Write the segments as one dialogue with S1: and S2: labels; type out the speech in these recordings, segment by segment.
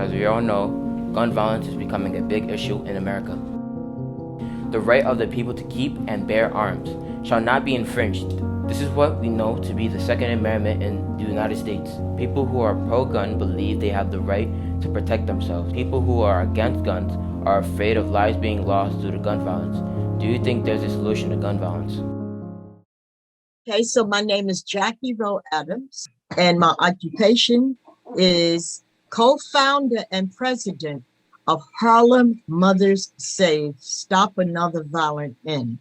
S1: As we all know, gun violence is becoming a big issue in America. The right of the people to keep and bear arms shall not be infringed. This is what we know to be the Second Amendment in the United States. People who are pro-gun believe they have the right to protect themselves. People who are against guns are afraid of lives being lost due to gun violence. Do you think there's a solution to gun violence?
S2: Okay, so my name is Jackie Roe Adams, and my occupation is co-founder and president of Harlem Mothers Save, Stop Another Violent End.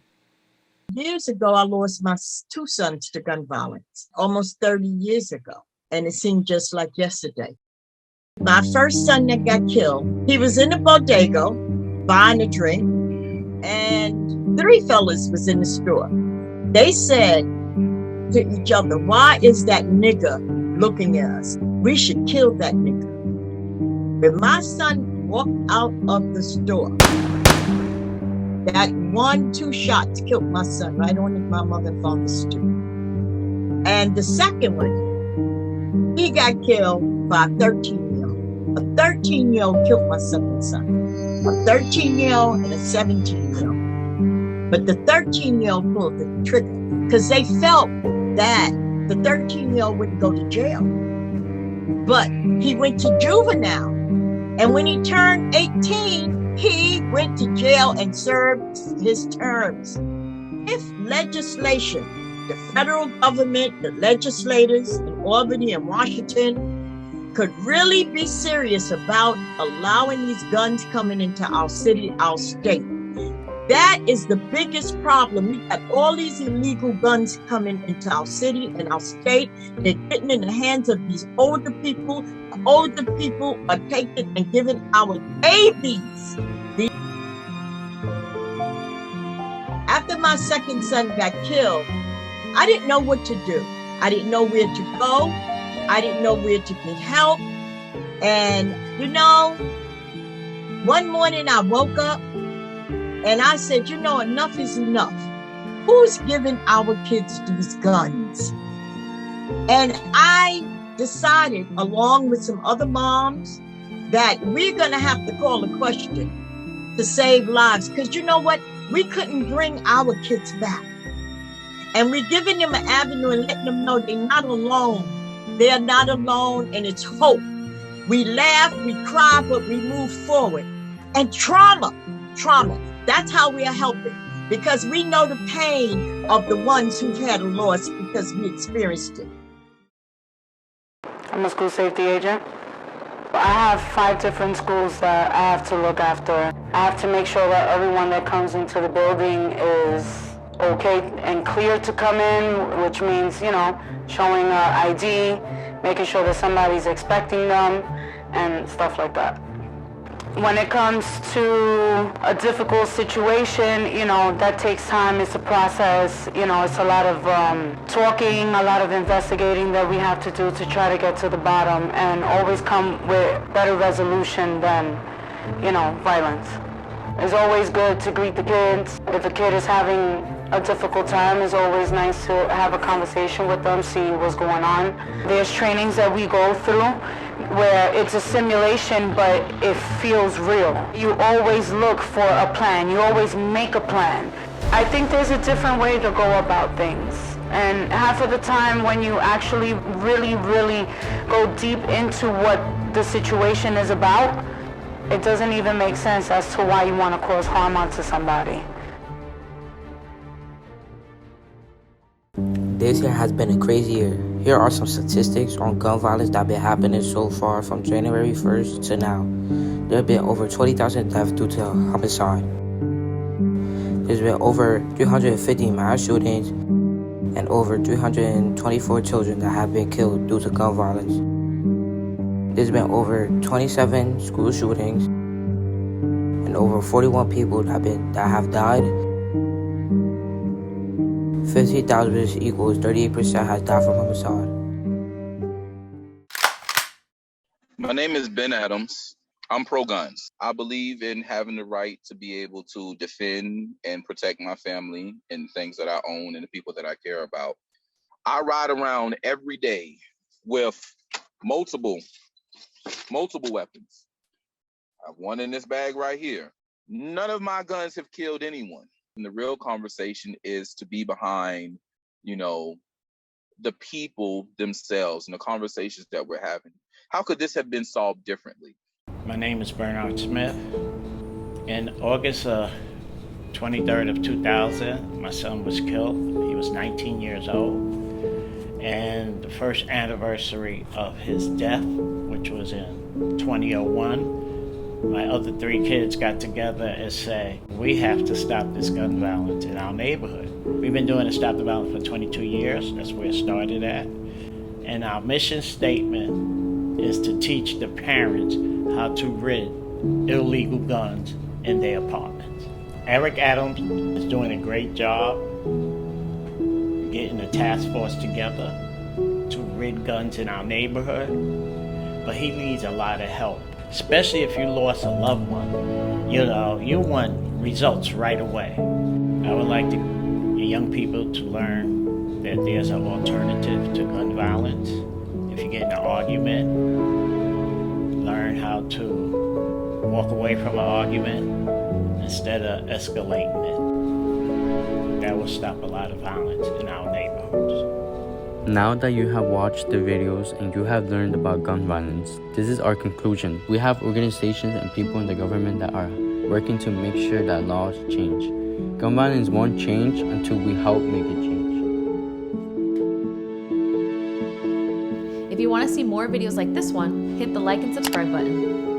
S2: Years ago, I lost my two sons to gun violence, almost 30 years ago, and it seemed just like yesterday. My first son that got killed, he was in a bodega buying a drink, and three fellas was in the store. They said to each other, "Why is that nigger looking at us? We should kill that nigger." When my son walked out of the store, that 1-2 shots killed my son right on my mother and father's stoop. And the second one, he got killed by a 13-year-old. A 13-year-old killed my second son. A 13-year-old and a 17-year-old. But the 13-year-old pulled the trigger because they felt that the 13-year-old wouldn't go to jail. But he went to juvenile. And when he turned 18, he went to jail and served his terms. If legislation, the federal government, the legislators in Albany and Washington could really be serious about allowing these guns coming into our city, our state, that is the biggest problem. We got all these illegal guns coming into our city and our state. They're getting in the hands of these older people. The older people are taking and giving our babies. After my second son got killed, I didn't know what to do. I didn't know where to go. I didn't know where to get help. And, one morning I woke up and I said, enough is enough. Who's giving our kids these guns? And I decided, along with some other moms, that we're going to have to call a question to save lives. Because you know what? We couldn't bring our kids back. And we're giving them an avenue and letting them know they're not alone. They're not alone, and it's hope. We laugh, we cry, but we move forward. And trauma. That's how we are helping, because we know the pain of the ones who've had a loss because we experienced it.
S3: I'm a school safety agent. I have 5 different schools that I have to look after. I have to make sure that everyone that comes into the building is okay and clear to come in, which means, showing ID, making sure that somebody's expecting them, and stuff like that. When it comes to a difficult situation, that takes time. It's a process. It's a lot of talking, a lot of investigating that we have to do to try to get to the bottom and always come with better resolution than, violence. It's always good to greet the kids. If a kid is having a difficult time, it's always nice to have a conversation with them, see what's going on. There's trainings that we go through where it's a simulation, but it feels real. You always look for a plan. You always make a plan. I think there's a different way to go about things. And half of the time when you actually really, really go deep into what the situation is about, it doesn't even make sense as to why you want to cause harm onto somebody.
S1: This year has been a crazy year. Here are some statistics on gun violence that have been happening so far from January 1st to now. There have been over 20,000 deaths due to homicide. There's been over 350 mass shootings and over 324 children that have been killed due to gun violence. There's been over 27 school shootings and over 41 people that have died. 50,000 equals 38% has died from homicide.
S4: My name is Ben Adams. I'm pro-guns. I believe in having the right to be able to defend and protect my family and things that I own and the people that I care about. I ride around every day with multiple weapons. I have one in this bag right here. None of my guns have killed anyone. And the real conversation is to be behind, the people themselves and the conversations that we're having. How could this have been solved differently?
S5: My name is Bernard Smith. In August 23rd of 2000, my son was killed. He was 19 years old. And the first anniversary of his death, which was in 2001, my other 3 kids got together and said, we have to stop this gun violence in our neighborhood. We've been doing a Stop the Violence for 22 years. That's where it started at. And our mission statement is to teach the parents how to rid illegal guns in their apartments. Eric Adams is doing a great job getting a task force together to rid guns in our neighborhood, but he needs a lot of help, especially if you lost a loved one. You want results right away. I would like the young people to learn that there's an alternative to gun violence. If you get in an argument, learn how to walk away from an argument instead of escalating it. That will stop a lot of violence in our neighborhoods.
S6: Now that you have watched the videos and you have learned about gun violence, this is our conclusion. We have organizations and people in the government that are working to make sure that laws change. Gun violence won't change until we help make it change.
S7: If you want to see more videos like this one, hit the like and subscribe button.